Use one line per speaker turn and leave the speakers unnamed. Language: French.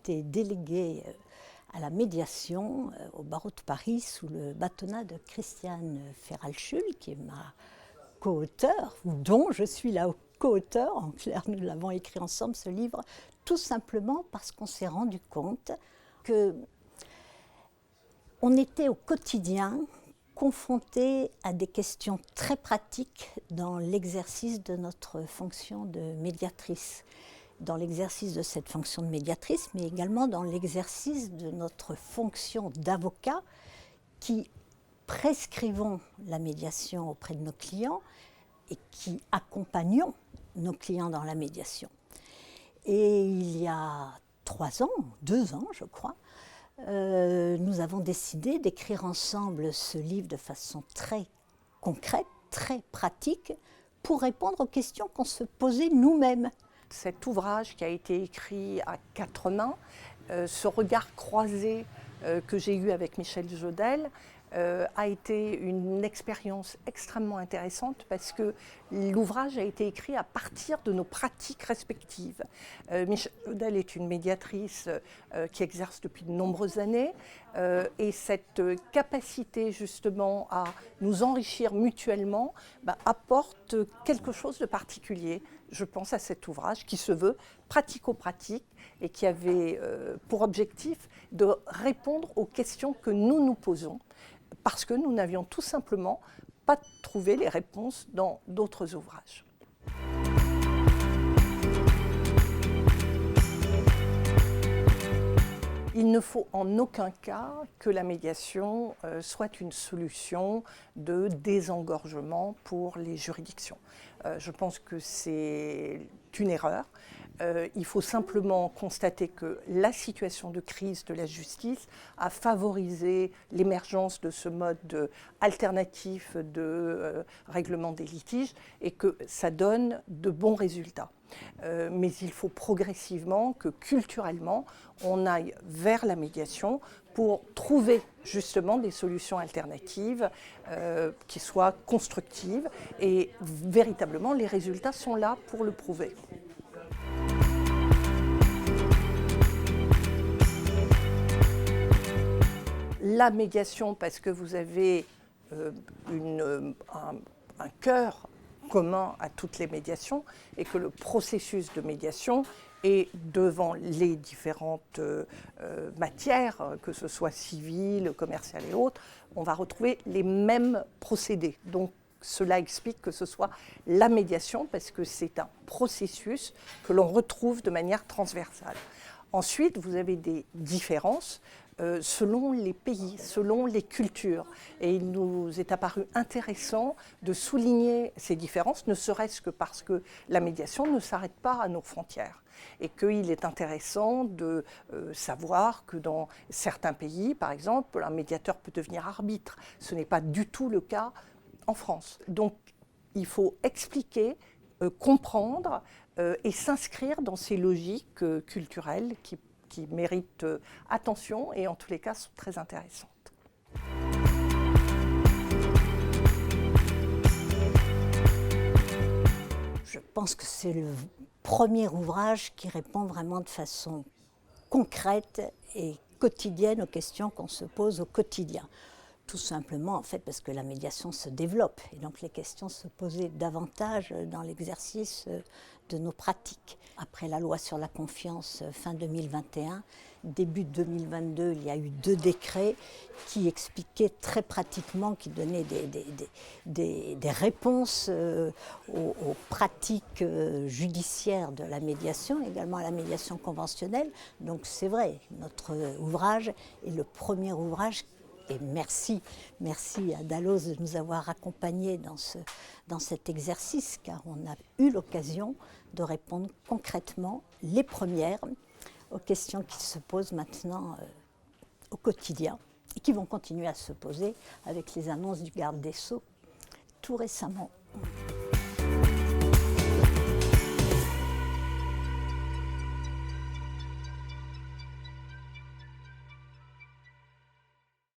été déléguée à la médiation au barreau de Paris sous le bâtonnat de Christiane Ferralchul, qui est ma co-auteure, ou dont je suis la co-auteure. En clair, nous l'avons écrit ensemble, ce livre, tout simplement parce qu'on s'est rendu compte qu'on était au quotidien confrontés à des questions très pratiques dans l'exercice de notre fonction de médiatrice. Dans l'exercice de cette fonction de médiatrice, mais également dans l'exercice de notre fonction d'avocat qui prescrivons la médiation auprès de nos clients et qui accompagnons nos clients dans la médiation. Et il y a 2 ans, je crois, nous avons décidé d'écrire ensemble ce livre de façon très concrète, très pratique, pour répondre aux questions qu'on se posait nous-mêmes.
Cet ouvrage qui a été écrit à 4 mains, ce regard croisé que j'ai eu avec Michel Jodel, a été une expérience extrêmement intéressante parce que l'ouvrage a été écrit à partir de nos pratiques respectives. Michel Jodel est une médiatrice qui exerce depuis de nombreuses années et cette capacité justement à nous enrichir mutuellement apporte quelque chose de particulier. Je pense à cet ouvrage qui se veut pratico-pratique et qui avait pour objectif de répondre aux questions que nous nous posons parce que nous n'avions tout simplement pas trouvé les réponses dans d'autres ouvrages. Il ne faut en aucun cas que la médiation soit une solution de désengorgement pour les juridictions. Je pense que c'est une erreur. Il faut simplement constater que la situation de crise de la justice a favorisé l'émergence de ce mode alternatif de règlement des litiges et que ça donne de bons résultats. Mais il faut progressivement que culturellement, on aille vers la médiation pour trouver justement des solutions alternatives qui soient constructives et véritablement les résultats sont là pour le prouver. La médiation, parce que vous avez un cœur commun à toutes les médiations et que le processus de médiation est devant les différentes matières, que ce soit civile, commerciale et autres, on va retrouver les mêmes procédés. Donc cela explique que ce soit la médiation parce que c'est un processus que l'on retrouve de manière transversale. Ensuite, vous avez des différences selon les pays, selon les cultures. Et il nous est apparu intéressant de souligner ces différences, ne serait-ce que parce que la médiation ne s'arrête pas à nos frontières. Et qu'il est intéressant de savoir que dans certains pays, par exemple, un médiateur peut devenir arbitre. Ce n'est pas du tout le cas en France. Donc, il faut expliquer, comprendre et s'inscrire dans ces logiques culturelles qui méritent attention et en tous les cas sont très intéressantes.
Je pense que c'est le premier ouvrage qui répond vraiment de façon concrète et quotidienne aux questions qu'on se pose au quotidien. Tout simplement, en fait, parce que la médiation se développe et donc les questions se posaient davantage dans l'exercice de nos pratiques. Après la loi sur la confiance fin 2021, début 2022, il y a eu 2 décrets qui expliquaient très pratiquement, qui donnaient des réponses aux pratiques judiciaires de la médiation, également à la médiation conventionnelle. Donc c'est vrai, notre ouvrage est le premier ouvrage. Et merci à Dalloz de nous avoir accompagnés dans cet exercice, car on a eu l'occasion de répondre concrètement, les premières, aux questions qui se posent maintenant au quotidien et qui vont continuer à se poser avec les annonces du garde des Sceaux tout récemment.